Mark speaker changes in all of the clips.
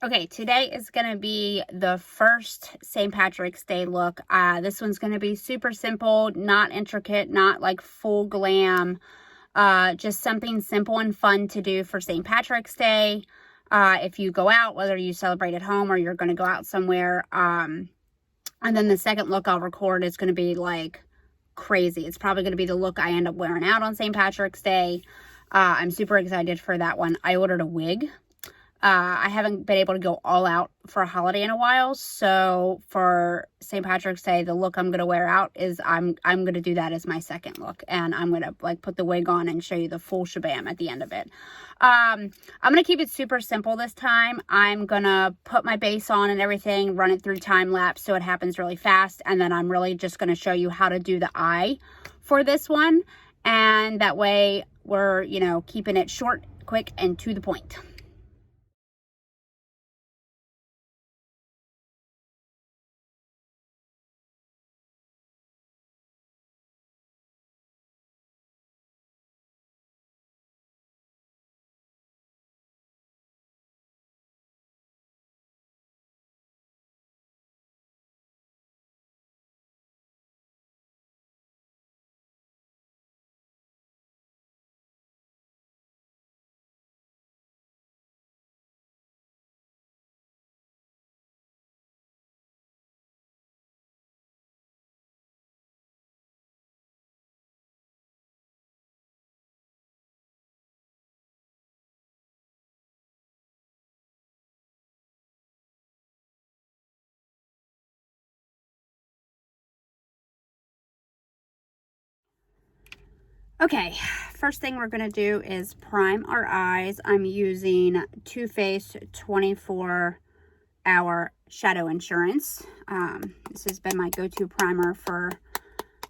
Speaker 1: Okay, today is going to be the first St. Patrick's Day look. This one's going to be super simple, not intricate, not like full glam. Just something simple and fun to do for St. Patrick's Day. If you go out, whether you celebrate at home or you're going to go out somewhere. And then the second look I'll record is going to be like crazy. It's probably going to be the look I end up wearing out on St. Patrick's Day. I'm super excited for that one. I ordered a wig. I haven't been able to go all out for a holiday in a while, so for St. Patrick's Day, the look I'm going to wear out is I'm going to do that as my second look, and I'm going to like put the wig on and show you the full shabam at the end of it. I'm going to keep it super simple this time. I'm going to put my base on and everything, run it through time lapse so it happens really fast, and then I'm really just going to show you how to do the eye for this one, and that way we're, you know, keeping it short, quick, and to the point. Okay, first thing we're going to do is prime our eyes. I'm using Too Faced 24-hour Shadow Insurance. This has been my go-to primer for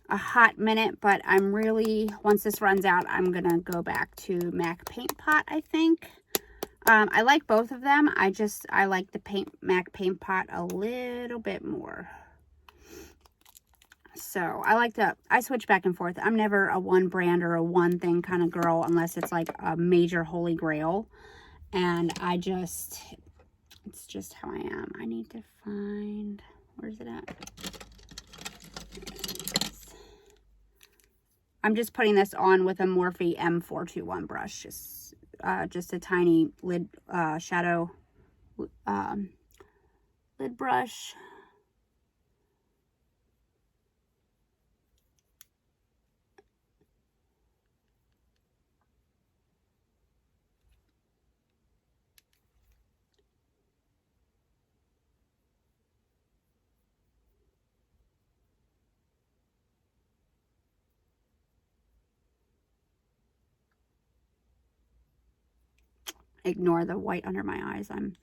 Speaker 1: a hot minute, but I'm really, once this runs out, I'm going to go back to MAC Paint Pot, I think. I like both of them. I like the MAC Paint Pot a little bit more. So I switch back and forth. I'm never a one brand or a one thing kind of girl unless it's like a major holy grail. And it's just how I am. I need to find, where's it at? I'm just putting this on with a Morphe M421 brush. Just a tiny lid, shadow lid brush. Ignore the white under my eyes. I'm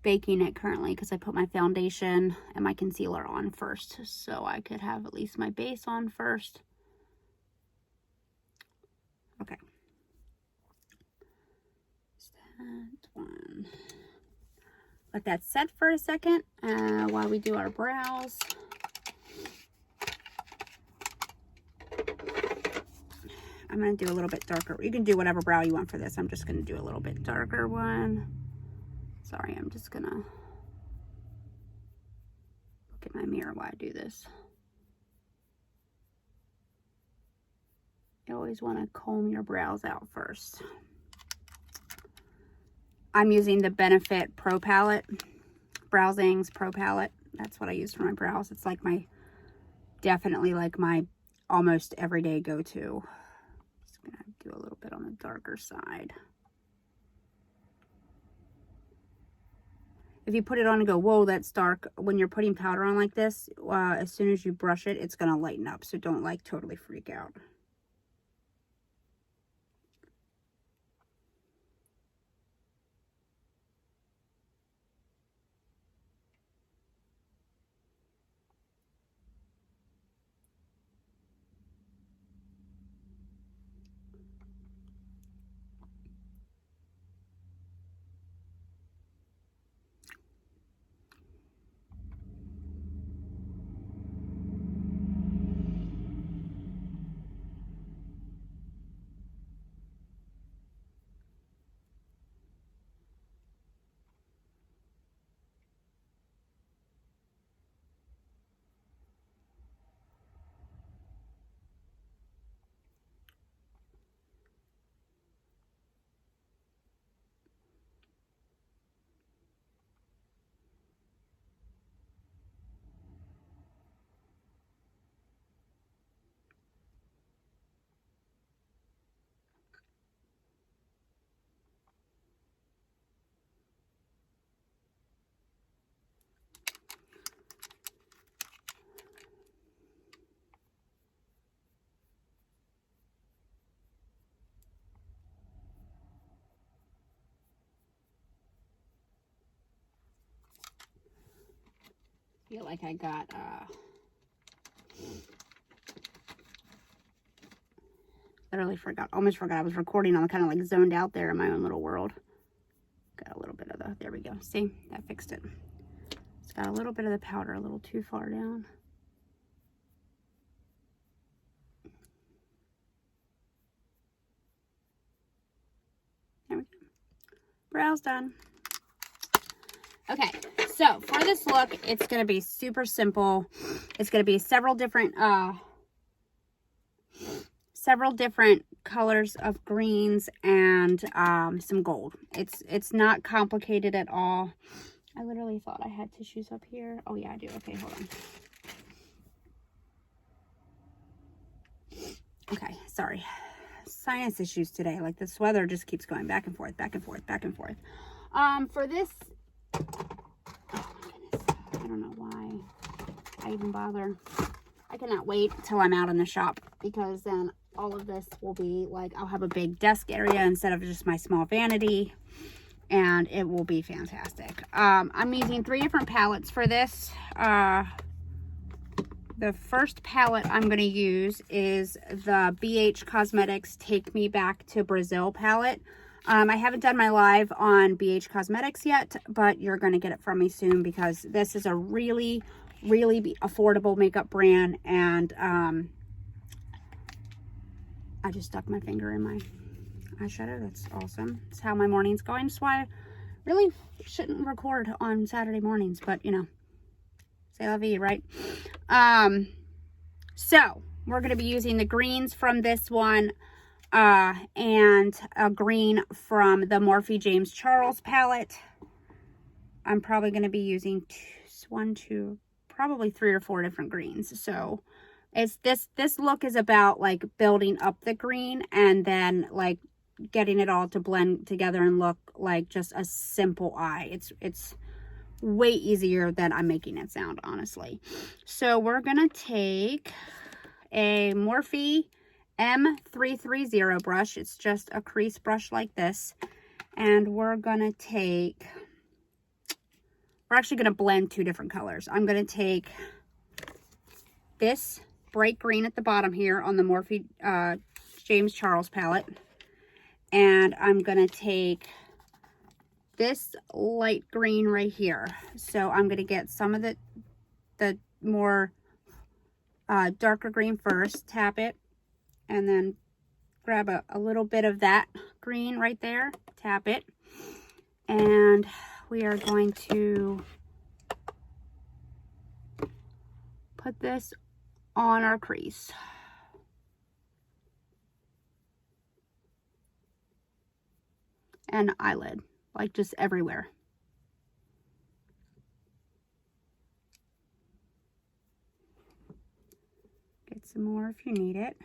Speaker 1: baking it currently because I put my foundation and my concealer on first, so I could have at least my base on first. Okay. That one. Let that set for a second while we do our brows. I'm going to do a little bit darker. You can do whatever brow you want for this. I'm just going to do a little bit darker one. Sorry, I'm just going to look at my mirror while I do this. You always want to comb your brows out first. I'm using the Benefit Pro Palette, Browsings Pro Palette. That's what I use for my brows. It's like definitely like my almost everyday go-to. Just going to do a little bit on the darker side. If you put it on and go, whoa, that's dark, when you're putting powder on like this, as soon as you brush it, it's going to lighten up. So don't like totally freak out. feel like I got, literally almost forgot I was recording. I'm kind of like zoned out there in my own little world. Got a little bit of the, there we go. See, that fixed it. It's got a little bit of the powder a little too far down. There we go. Brow's done. Okay, so for this look, it's going to be super simple. It's going to be several different colors of greens and some gold. It's not complicated at all. I literally thought I had tissues up here. Oh yeah, I do. Okay, hold on. Okay, sorry. Sinus issues today. Like this weather just keeps going back and forth, back and forth, back and forth. For this, oh my goodness, I don't know why I even bother. I cannot wait till I'm out in the shop, because then all of this will be like, I'll have a big desk area instead of just my small vanity, and it will be fantastic. I'm using 3 different palettes for this. The first palette I'm going to use is the BH Cosmetics Take Me Back to Brazil palette. I haven't done my live on BH Cosmetics yet, but you're going to get it from me soon, because this is a really, really affordable makeup brand. And I just stuck my finger in my eyeshadow. That's awesome. That's how my morning's going. That's why I really shouldn't record on Saturday mornings, but you know, c'est la vie, right? So we're going to be using the greens from this one, and a green from the Morphe James Charles palette. I'm probably going to be using probably 3 or 4 different greens. So it's this look is about like building up the green and then like getting it all to blend together and look like just a simple eye. It's way easier than I'm making it sound, honestly. So we're gonna take a Morphe M330 brush. It's just a crease brush like this, and we're actually gonna blend 2 different colors. I'm gonna take this bright green at the bottom here on the Morphe James Charles palette, and I'm gonna take this light green right here. So I'm going to get some of the more darker green first, tap it, and then grab a little bit of that green right there, tap it, and we are going to put this on our crease. And eyelid. Like just everywhere. Get some more if you need it.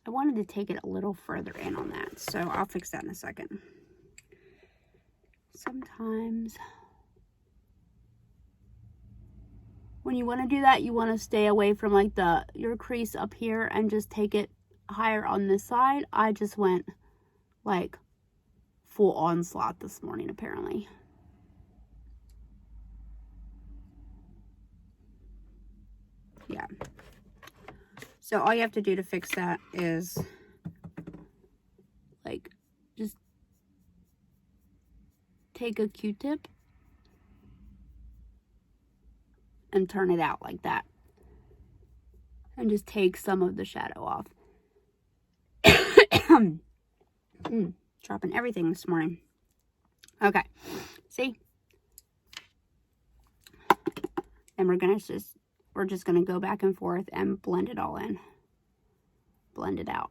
Speaker 1: I wanted to take it a little further in on that, so I'll fix that in a second. Sometimes when you want to do that, you want to stay away from like your crease up here and just take it higher on this side. I just went like full onslaught this morning, apparently. Yeah. So all you have to do to fix that is like just take a Q-tip and turn it out like that. And just take some of the shadow off. Dropping everything this morning. Okay. See? And we're just going to go back and forth and blend it all in. Blend it out.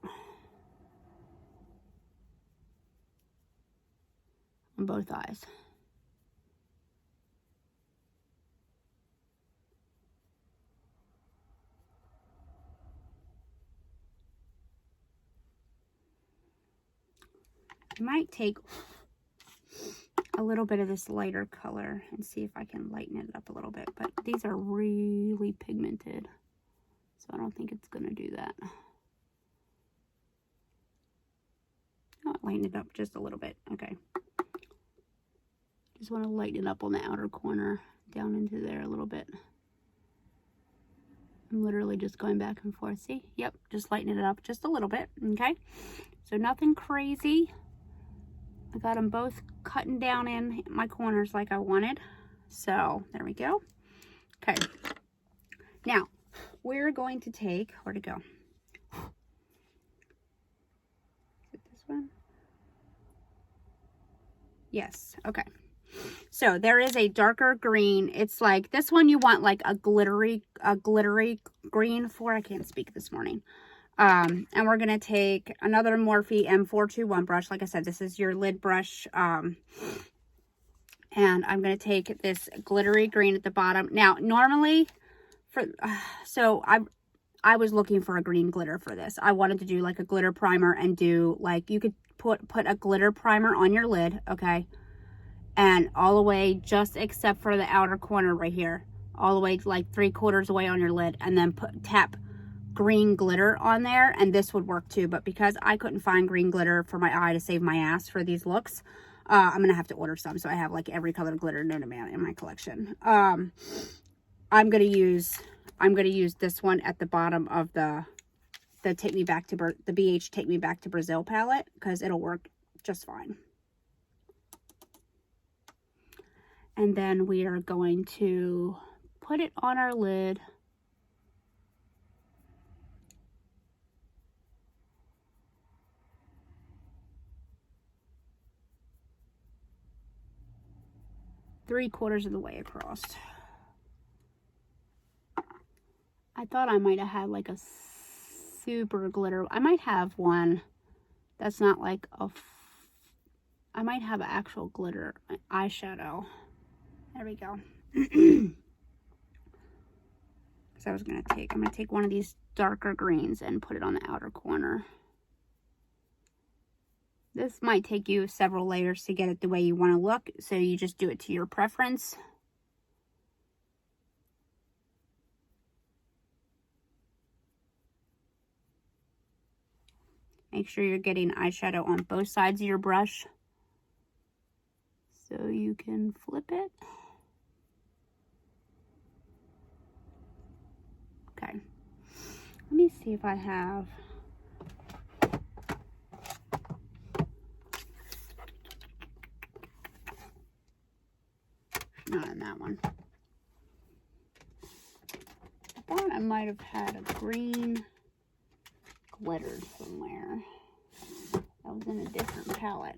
Speaker 1: on both eyes. I might take a little bit of this lighter color and see if I can lighten it up a little bit, but these are really pigmented, so I don't think it's gonna do that. I'll lighten it up just a little bit. Okay, just want to lighten it up on the outer corner down into there a little bit. I'm literally just going back and forth. See? Yep, just lightening it up just a little bit. Okay, so nothing crazy. I got them both cutting down in my corners like I wanted. So there we go. Okay, now we're going to take, where'd it go? Is it this one? Yes, okay. So there is a darker green. It's like, this one you want like a glittery green for. I can't speak this morning. And we're going to take another Morphe M421 brush. Like I said, this is your lid brush. And I'm going to take this glittery green at the bottom. Now, normally, so I was looking for a green glitter for this. I wanted to do like a glitter primer and do like, you could put a glitter primer on your lid, okay? And all the way, just except for the outer corner right here, all the way like 3/4 away on your lid, and then tap green glitter on there, and this would work too. But because I couldn't find green glitter for my eye to save my ass for these looks, I'm gonna have to order some, so I have like every color glitter known to man in my collection. I'm gonna use this one at the bottom of the Take Me Back to the BH Take Me Back to Brazil palette, because it'll work just fine. And then we are going to put it on our lid. Three-quarters of the way across. I thought I might have had like a super glitter. I might have one that's not like I might have an actual glitter eyeshadow. There we go. Because I'm going to take one of these darker greens and put it on the outer corner. This might take you several layers to get it the way you want to look, so you just do it to your preference. Make sure you're getting eyeshadow on both sides of your brush so you can flip it. Okay, let me see if I have not in that one. I thought I might have had a green glitter somewhere. That was in a different palette,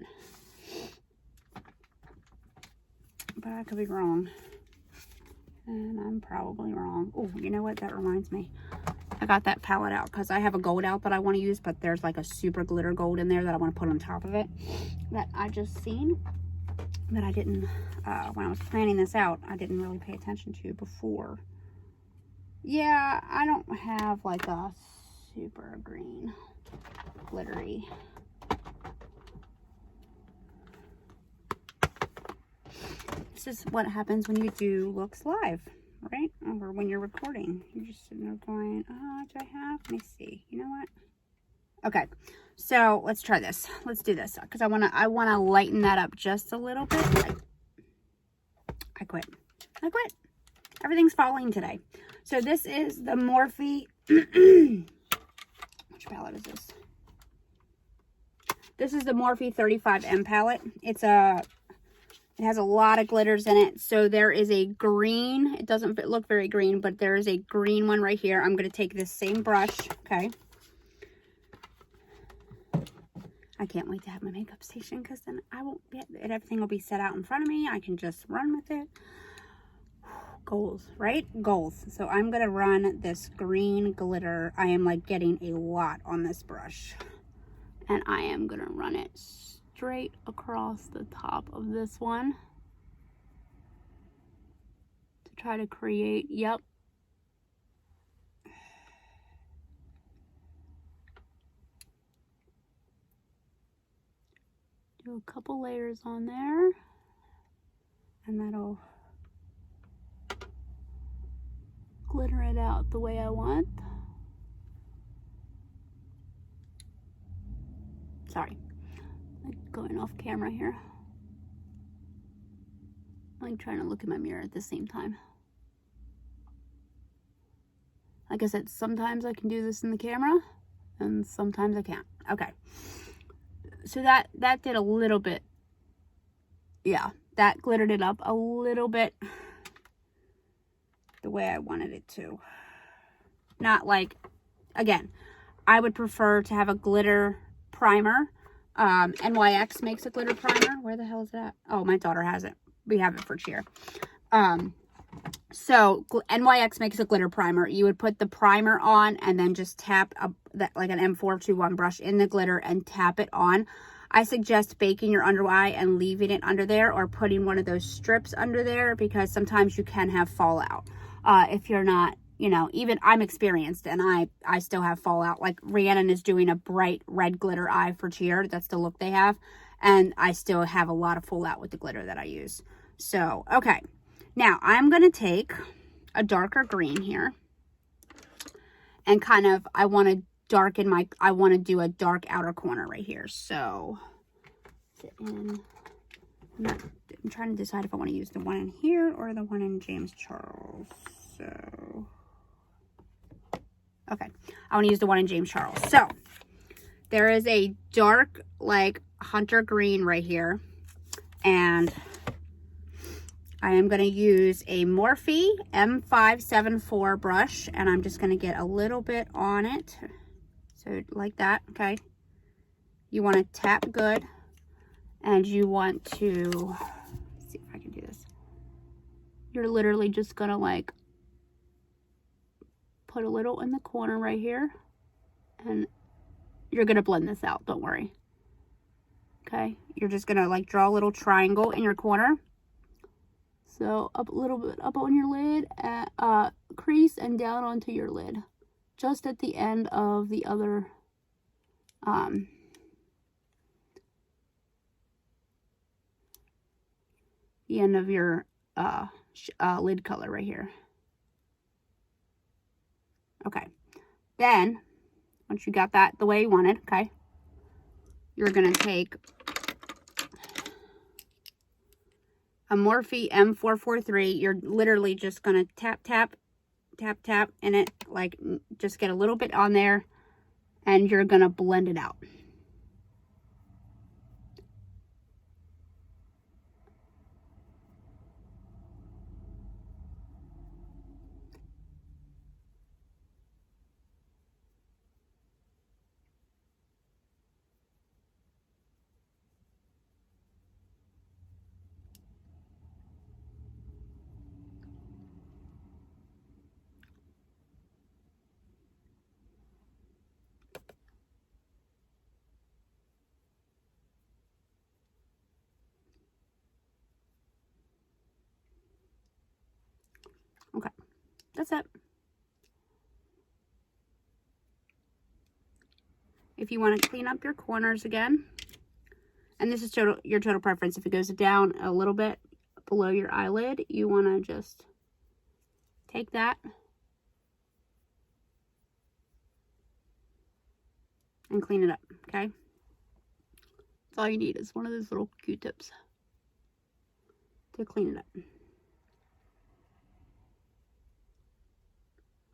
Speaker 1: but I could be wrong. And I'm probably wrong. Oh, you know what? That reminds me. I got that palette out because I have a gold out that I want to use, but there's like a super glitter gold in there that I want to put on top of it that I just seen that I didn't, when I was planning this out, I didn't really pay attention to before. Yeah, I don't have like a super green glittery. This is what happens when you do looks live, right? Or when you're recording. You're just sitting there going, oh, do I have? Let me see. You know what? Okay, so let's try this. Let's do this because I wanna lighten that up just a little bit. I quit. Everything's falling today. So this is the Morphe. Which palette is this? This is the Morphe 35M palette. It has a lot of glitters in it. So there is a green. It doesn't look very green, but there is a green one right here. I'm going to take this same brush. Okay. I can't wait to have my makeup station because then I won't get it. Everything will be set out in front of me. I can just run with it. Goals, right? Goals. So I'm going to run this green glitter. I am like getting a lot on this brush. And I am going to run it straight across the top of this one to try to create, yep. Do a couple layers on there, and that'll glitter it out the way I want. Sorry, I'm going off camera here. I'm trying to look in my mirror at the same time. Like I said, sometimes I can do this in the camera and sometimes I can't. Okay. So that did a little bit. Yeah, that glittered it up a little bit the way I wanted it to. Not like, again, I would prefer to have a glitter primer. NYX makes a glitter primer. Where the hell is that? Oh, my daughter has it. We have it for cheer. So NYX makes a glitter primer. You would put the primer on and then just tap like an M421 brush in the glitter and tap it on. I suggest baking your under eye and leaving it under there, or putting one of those strips under there, because sometimes you can have fallout. If you're not, you know, even I'm experienced and I still have fallout. Like Rhiannon is doing a bright red glitter eye for cheer. That's the look they have. And I still have a lot of fallout with the glitter that I use. So, okay. Now I'm going to take a darker green here and kind of, I want to darken I want to do a dark outer corner right here. So, I'm trying to decide if I want to use the one in here or the one in James Charles. So, okay, I want to use the one in James Charles. So, there is a dark, like, hunter green right here. And I am going to use a Morphe M574 brush, and I'm just going to get a little bit on it. So like that, okay? You want to tap good, and you want to, let's see if I can do this. You're literally just going to like put a little in the corner right here, and you're going to blend this out, don't worry. Okay? You're just going to like draw a little triangle in your corner. So up a little bit up on your lid, crease, and down onto your lid, just at the end of the other, the end of your lid color right here. Okay, then once you got that the way you wanted, okay, you're gonna take a Morphe M443. You're literally just gonna tap, tap, tap, tap in it, like just get a little bit on there, and you're gonna blend it out. Okay, that's it. If you want to clean up your corners again, and this is your total preference, if it goes down a little bit below your eyelid, you want to just take that and clean it up, okay? That's all you need is one of those little Q-tips to clean it up.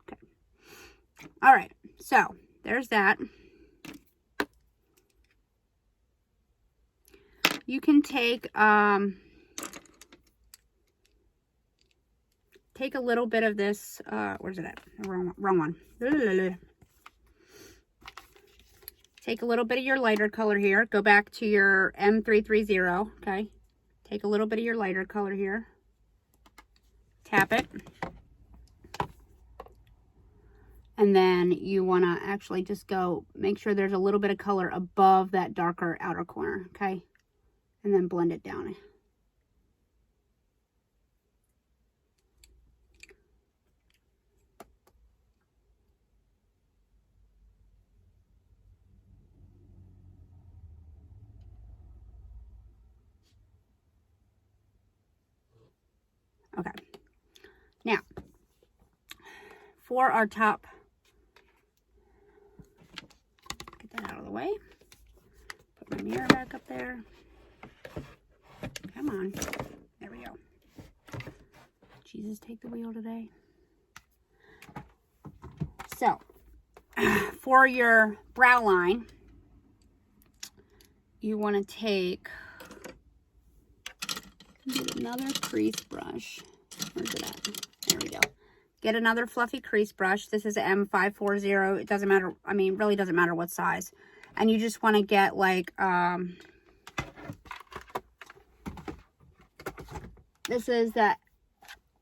Speaker 1: Okay. All right, so there's that. You can take take a little bit of this, where's it at? Wrong one. Take a little bit of your lighter color here. Go back to your M330, okay? Take a little bit of your lighter color here. Tap it. And then you want to actually just go, make sure there's a little bit of color above that darker outer corner, okay? and then blend it down. Okay. Now, for our top, get that out of the way. Put my mirror back up there. Come on. There we go. Jesus, take the wheel today. So, for your brow line, you want to take another crease brush. Where's it at? There we go. Get another fluffy crease brush. This is an M540. It doesn't matter. I mean, really doesn't matter what size. And you just want to get like, this is the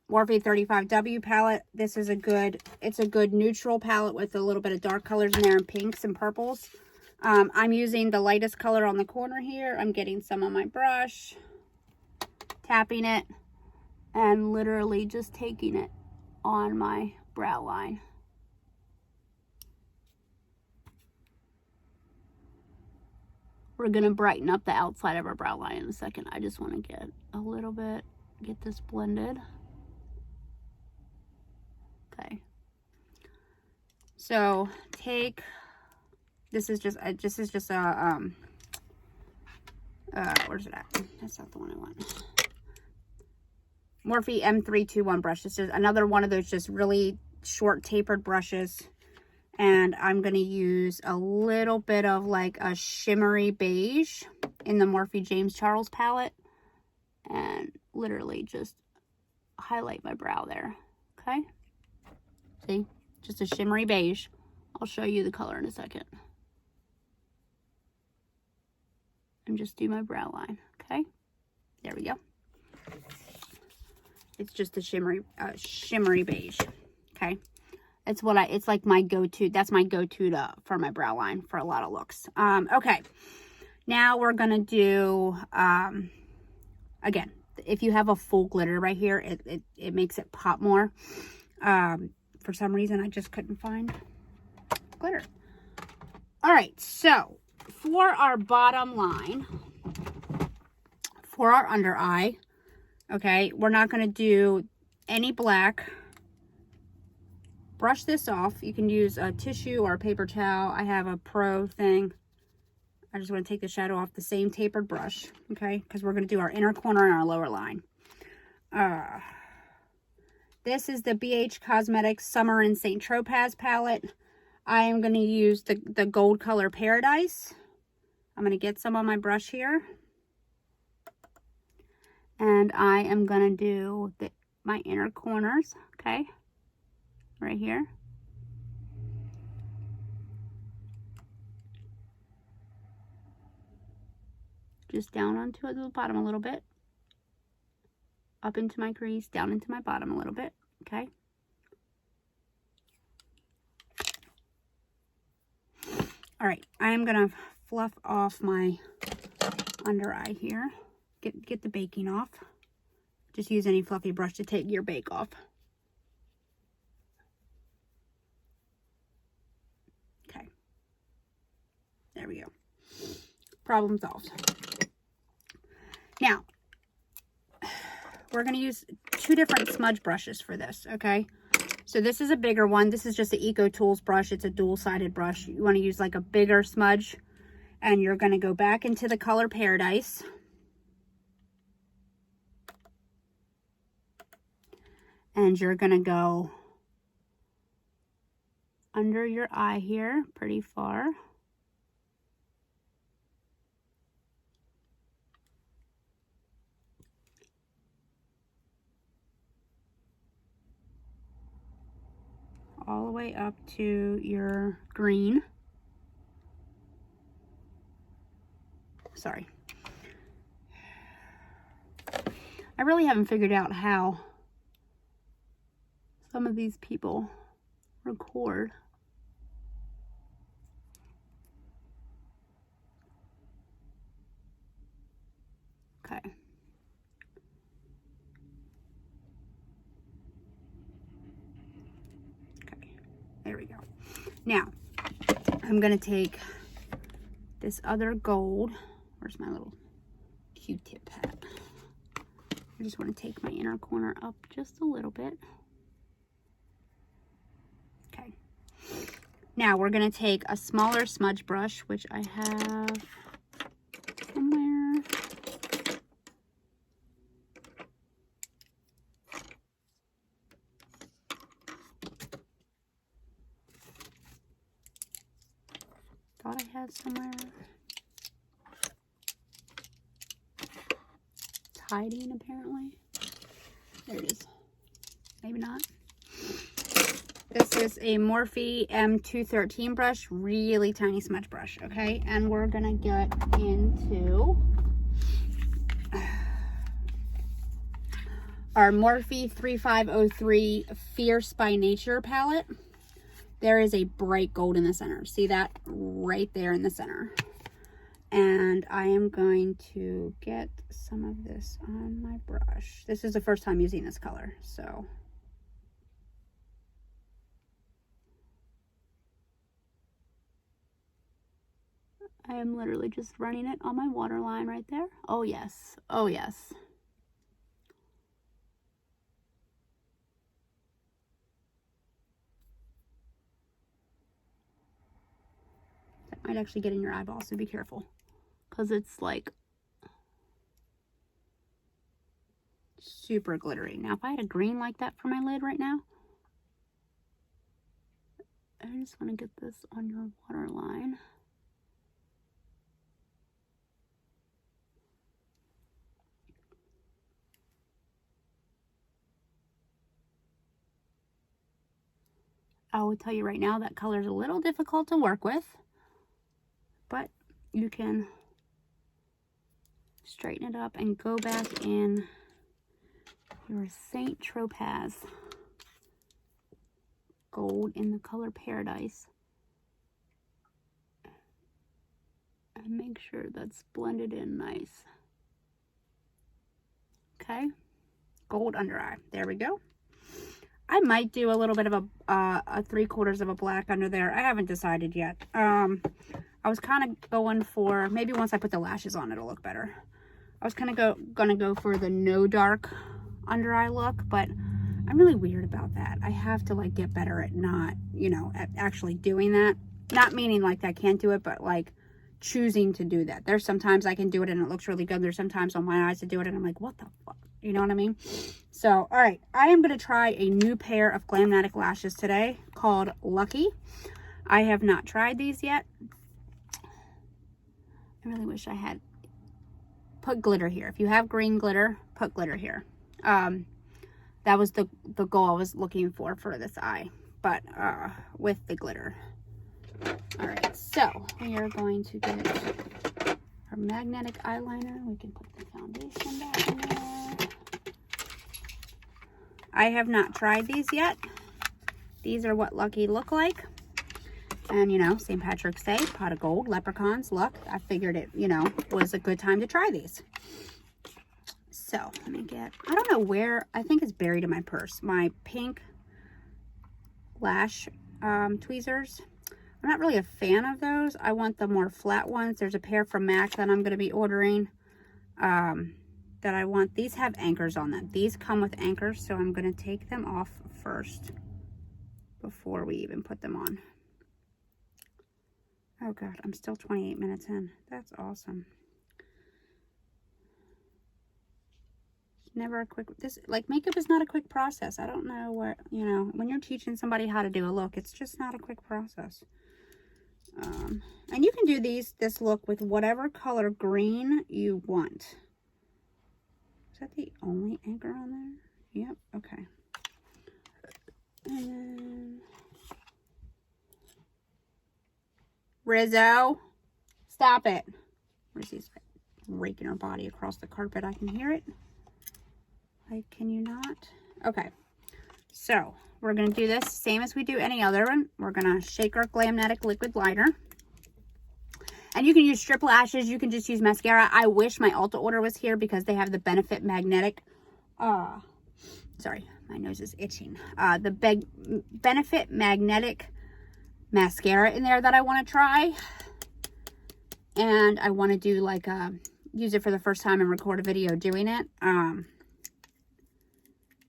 Speaker 1: Morphe 35W palette. This is it's a good neutral palette with a little bit of dark colors in there and pinks and purples. I'm using the lightest color on the corner here. I'm getting some on my brush, tapping it, and literally just taking it on my brow line. We're going to brighten up the outside of our brow line in a second. I just want to get a little bit, get this blended. Okay. So take, this is just a, where's it at? That's not the one I want. Morphe M321 brush. This is another one of those just really short tapered brushes. And I'm going to use a little bit of like a shimmery beige in the Morphe James Charles palette. And literally just highlight my brow there. Okay? See? Just a shimmery beige. I'll show you the color in a second. And just do my brow line. Okay? There we go. It's just a shimmery beige. Okay? It's like my go-to. That's my go-to for my brow line for a lot of looks. Okay. Now we're going to do, again, if you have a full glitter right here, it makes it pop more. For some reason, I just couldn't find glitter. All right. So for our bottom line, for our under eye, okay, we're not going to do any black. Brush this off. You can use a tissue or a paper towel. I have a Pro thing. I just want to take the shadow off the same tapered brush, okay, because we're going to do our inner corner and our lower line. This is the BH Cosmetics Summer in St. Tropez palette. I am going to use the gold color Paradise. I'm going to get some on my brush here. And I am going to do my inner corners, okay, right here. Just down onto the bottom a little bit. Up into my crease, down into my bottom a little bit, okay? All right, I am going to fluff off my under eye here. Get the baking off. Just use any fluffy brush to take your bake off. Okay. There we go. Problem solved. Now, we're going to use two different smudge brushes for this, okay? So this is a bigger one. This is just the Eco Tools brush. It's a dual-sided brush. You want to use like a bigger smudge. And you're going to go back into the color Paradise. And you're going to go under your eye here, pretty far. All the way up to your green. Sorry. I really haven't figured out how some of these people record. Now, I'm going to take this other gold. Where's my little Q-tip hat? I just want to take my inner corner up just a little bit. Okay. Now we're going to take a smaller smudge brush, which I have somewhere. Thought I had somewhere. It's hiding apparently. There it is. Maybe not. This is a Morphe M213 brush, really tiny smudge brush, okay? And we're gonna get into our Morphe 3503 Fierce by Nature palette. There is a bright gold in the center. See that? Right there in the center. And I am going to get some of this on my brush. This is the first time using this color, so. I am literally just running it on my waterline right there. Oh yes, oh yes. That might actually get in your eyeball, so be careful. Because it's like super glittery. Now if I had a green like that for my lid right now, I just want to get this on your waterline. I will tell you right now that color is a little difficult to work with, but you can straighten it up and go back in your Saint Tropez gold in the color Paradise and make sure that's blended in nice. Okay, gold under eye. There we go. I might do a little bit of a 3/4 of a black under there. I haven't decided yet. I was kind of going for, maybe once I put the lashes on, it'll look better. I was kind of gonna go for the no dark under eye look, but I'm really weird about that. I have to like get better at not, you know, at actually doing that. Not meaning like I can't do it, but like choosing to do that. There's sometimes I can do it and it looks really good. There's sometimes on my eyes to do it and I'm like, what the fuck? You know what I mean? So, all right, I am going to try a new pair of Glammatic lashes today called Lucky. I have not tried these yet. I really wish I had put glitter here. If you have green glitter, put glitter here. That was the goal I was looking for this eye, but with the glitter. All right, so we are going to get our magnetic eyeliner. We can put the foundation back in there. I have not tried these yet. These are what Lucky look like. And, you know, St. Patrick's Day, pot of gold, leprechauns, luck. I figured it, you know, was a good time to try these. So, let me get, I don't know where, I think it's buried in my purse. My pink lash tweezers. I'm not really a fan of those. I want the more flat ones. There's a pair from MAC that I'm going to be ordering. That I want. These have anchors on them. These come with anchors, so I'm going to take them off first before we even put them on. Oh god, I'm still 28 minutes in. That's awesome. It's never a quick, this, like, makeup is not a quick process. I don't know what, you know, when you're teaching somebody how to do a look, it's just not a quick process. And you can do this look with whatever color green you want. Is that the only anchor on there? Yep, okay. And then Rizzo, stop it. Rizzy's raking her body across the carpet. I can hear it. Like, can you not? Okay, so we're going to do this same as we do any other one. We're going to shake our Glammatic liquid liner. And you can use strip lashes. You can just use mascara. I wish my Ulta order was here because they have the Benefit Magnetic. Sorry, my nose is itching. The Benefit Magnetic mascara in there that I want to try. And I want to do like use it for the first time and record a video doing it.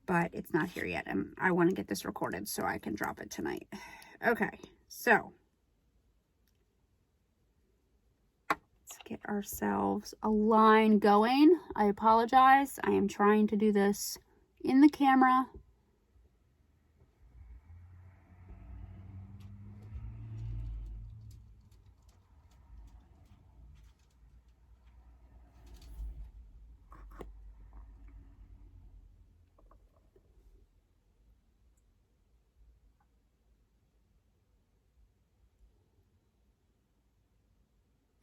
Speaker 1: But it's not here yet. And I want to get this recorded so I can drop it tonight. Okay, so let's get ourselves a line going. I apologize. I am trying to do this in the camera.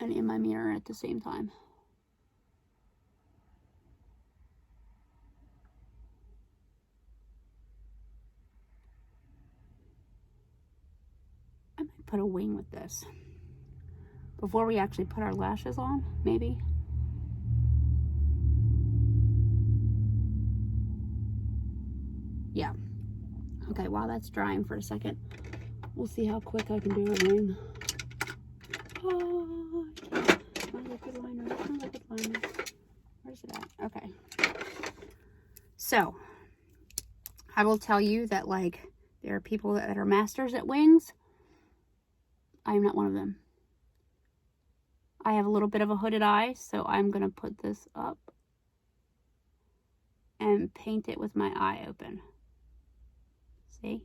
Speaker 1: And in my mirror at the same time. I might put a wing with this before we actually put our lashes on, maybe. Yeah. Okay, while that's drying for a second, we'll see how quick I can do a wing. Oh, my liquid liner. My liquid liner. Where's it at? Okay. So, I will tell you that, like, there are people that are masters at wings. I am not one of them. I have a little bit of a hooded eye, so I'm going to put this up and paint it with my eye open. See?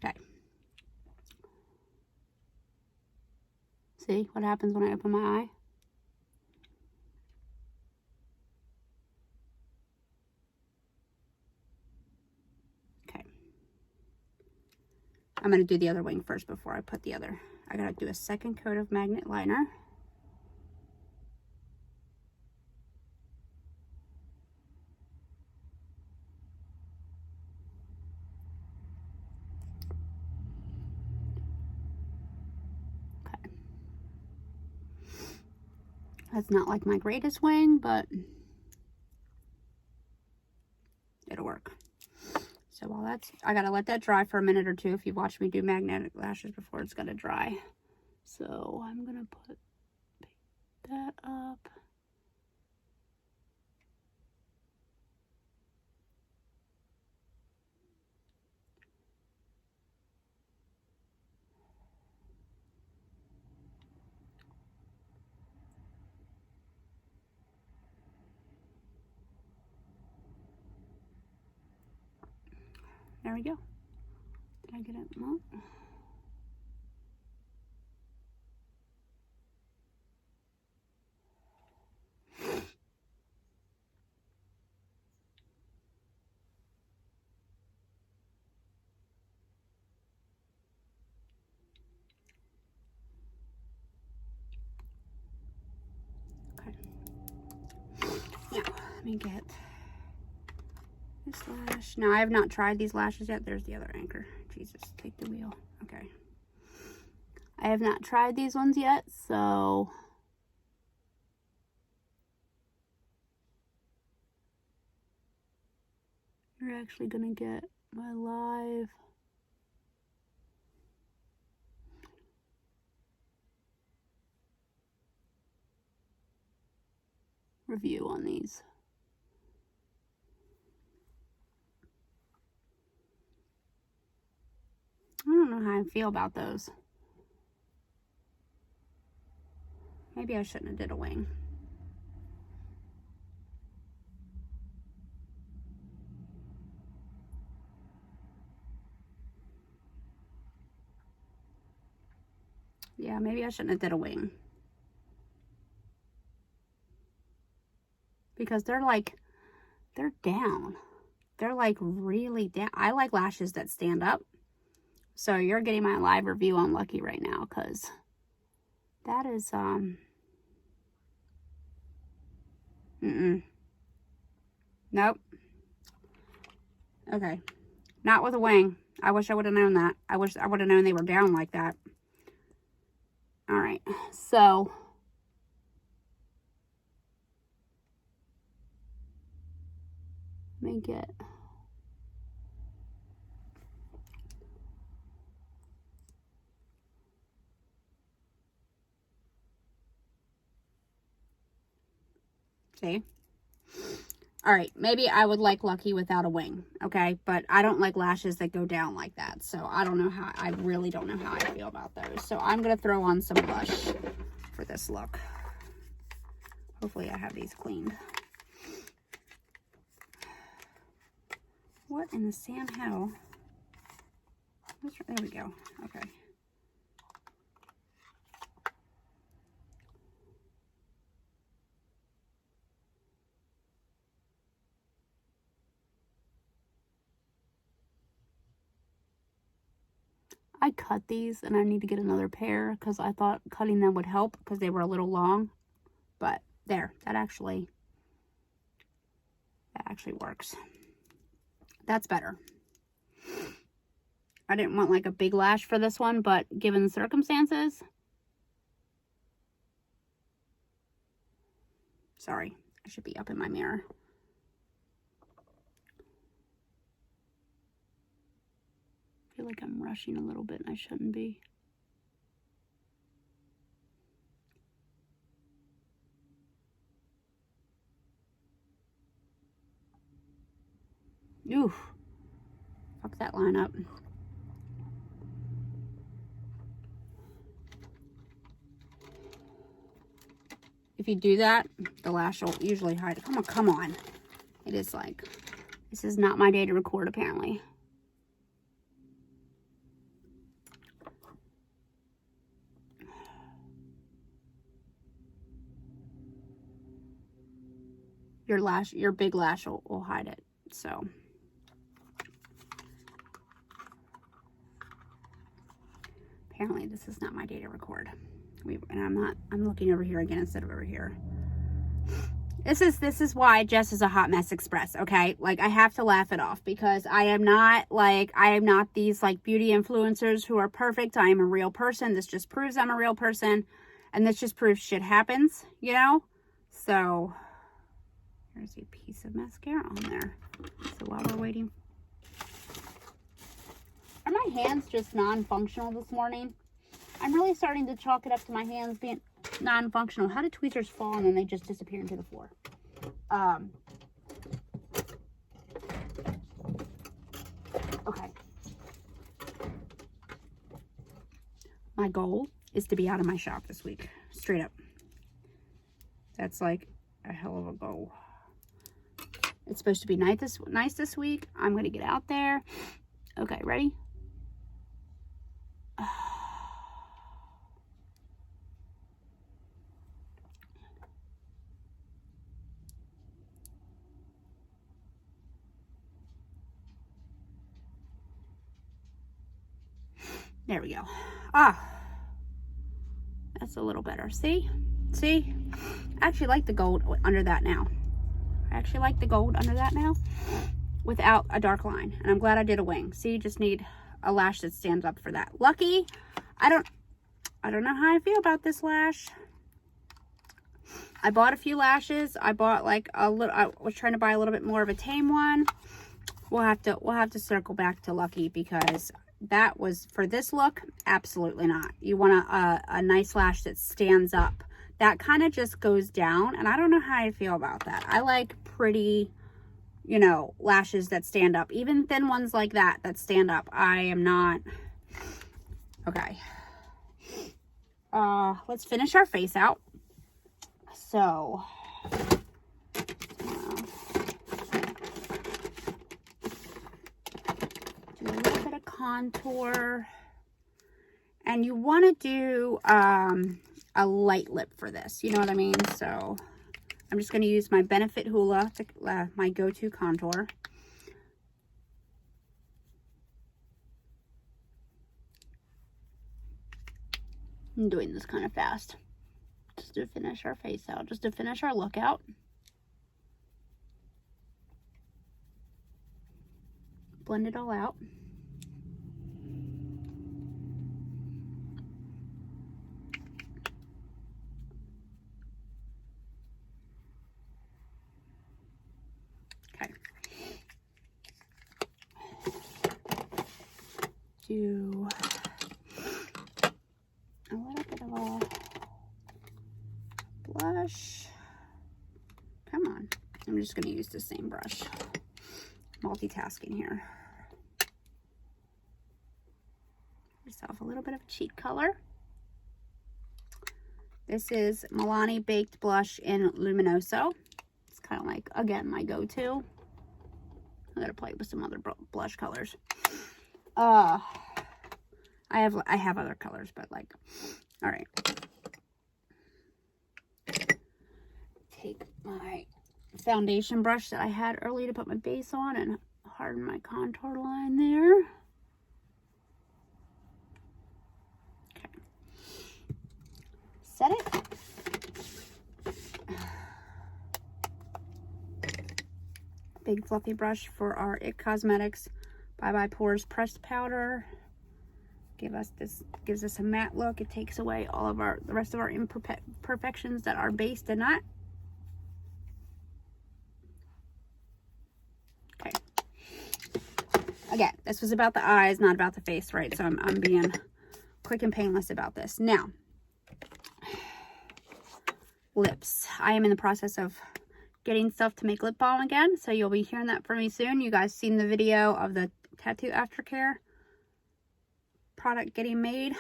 Speaker 1: Okay. See what happens when I open my eye? Okay. I'm going to do the other wing first before I put the other. I got to do a second coat of magnet liner. That's not like my greatest wing, but it'll work. So while that's, I gotta let that dry for a minute or two. If you've watched me do magnetic lashes before, it's gonna dry. So I'm gonna pick that up. There we go. Did I get it? No. Okay. Now, let me get this lash. Now, I have not tried these lashes yet. There's the other anchor. Jesus, take the wheel. Okay. I have not tried these ones yet, so you're actually gonna get my live review on these. I don't know how I feel about those. Maybe I shouldn't have did a wing. Yeah, maybe I shouldn't have did a wing. Because they're like, they're down. They're like really down. I like lashes that stand up. So you're getting my live review on Lucky right now, because that is, nope. Okay. Not with a wing. I wish I would have known that. I wish I would have known they were down like that. All right, so let me get, see? All right, maybe I would like Lucky without a wing, okay? But I don't like lashes that go down like that. So I don't know how, I really don't know how I feel about those. So I'm going to throw on some blush for this look. Hopefully I have these cleaned. What in the Sam hell? There we go. Okay. I cut these and I need to get another pair because I thought cutting them would help because they were a little long. But there, that actually works. That's better. I didn't want like a big lash for this one, but given the circumstances. Sorry, I should be up in my mirror. I feel like I'm rushing a little bit and I shouldn't be. Oof. Fuck that line up. If you do that, the lash will usually hide it. Come on, come on. It is like, this is not my day to record apparently. Your big lash will hide it. So apparently this is not my day to record. And I'm looking over here again instead of over here. This is why Jess is a hot mess express, okay? Like, I have to laugh it off because I am not these like beauty influencers who are perfect. I am a real person. This just proves I'm a real person, and this just proves shit happens, you know? So there's a piece of mascara on there. So while we're waiting, are my hands just non-functional this morning? I'm really starting to chalk it up to my hands being non-functional. How do tweezers fall and then they just disappear into the floor? Okay. My goal is to be out of my shop this week. Straight up. That's like a hell of a goal. It's supposed to be nice this week. I'm going to get out there. Okay, ready? There we go. That's a little better. See? I actually like the gold under that now. Without a dark line. And I'm glad I did a wing. See, you just need a lash that stands up for that. Lucky, I don't know how I feel about this lash. I bought a few lashes. I bought like a little, I was trying to buy a little bit more of a tame one. We'll have to circle back to Lucky because that was, for this look, absolutely not. You want a nice lash that stands up. That kind of just goes down, and I don't know how I feel about that. I like pretty, you know, lashes that stand up. Even thin ones like that stand up. I am not. Okay. Let's finish our face out. So, do a little bit of contour. And you want to do a light lip for this. You know what I mean? So, I'm just going to use my Benefit Hoola, my go-to contour. I'm doing this kind of fast. Just to finish our face out. Just to finish our look out. Blend it all out. do a little bit of a blush. Come on. I'm just going to use the same brush. Multitasking here. Yourself a little bit of a cheek color. This is Milani Baked Blush in Luminoso. It's kind of like, again, my go-to. I gotta play with some other blush colors. I have other colors, but like, all right. Take my foundation brush that I had earlier to put my base on and harden my contour line there. Okay. Set it. Big fluffy brush for our IT Cosmetics Bye Bye Pores pressed powder. Gives us a matte look. It takes away all of the rest of our imperfections that our base did not. Okay. Again, this was about the eyes, not about the face, right? So I'm being quick and painless about this. Now, lips. I am in the process of getting stuff to make lip balm again, so you'll be hearing that from me soon. You guys seen the video of the Tattoo Aftercare product getting made.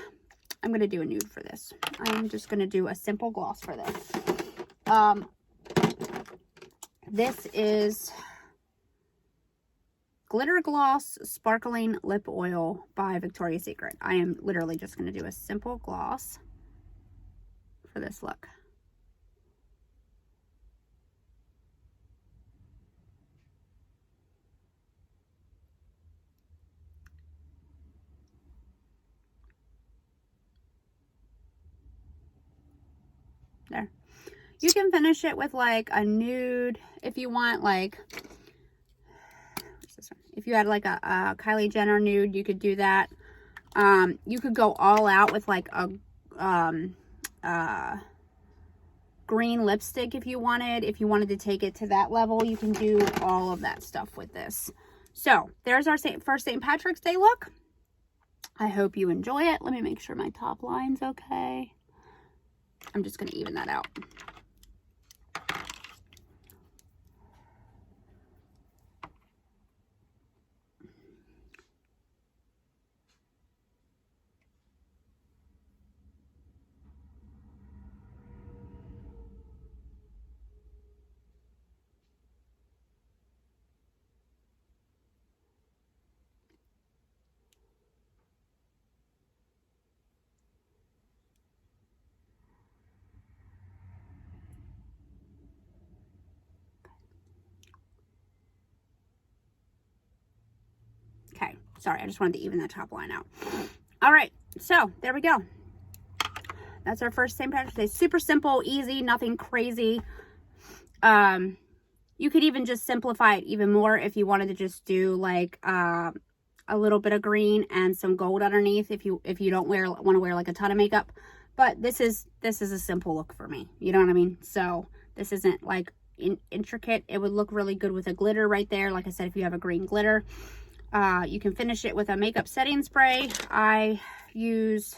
Speaker 1: I'm going to do a nude for this. I'm just going to do a simple gloss for this. This is Glitter Gloss Sparkling Lip Oil by Victoria's Secret. I am literally just going to do a simple gloss for this look. There. You can finish it with like a nude if you want, like, what's this one? If you had like a Kylie Jenner nude, you could do that. You could go all out with like a green lipstick if you wanted. If you wanted to take it to that level, you can do all of that stuff with this. So there's our first St. Patrick's Day look. I hope you enjoy it. Let me make sure my top line's okay. I'm just going to even that out. Okay, sorry, I just wanted to even that top line out. All right, so there we go. That's our first St. Patrick's Day. Super simple, easy, nothing crazy. You could even just simplify it even more if you wanted to just do like a little bit of green and some gold underneath if you don't want to wear like a ton of makeup. But this is a simple look for me. You know what I mean? So this isn't like intricate. It would look really good with a glitter right there. Like I said, if you have a green glitter. You can finish it with a makeup setting spray. I use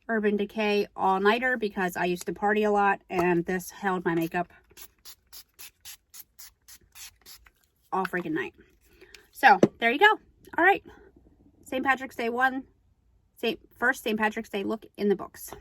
Speaker 1: Urban Decay All Nighter because I used to party a lot, and this held my makeup all freaking night. So there you go. All right, St. Patrick's Day first St. Patrick's Day look in the books.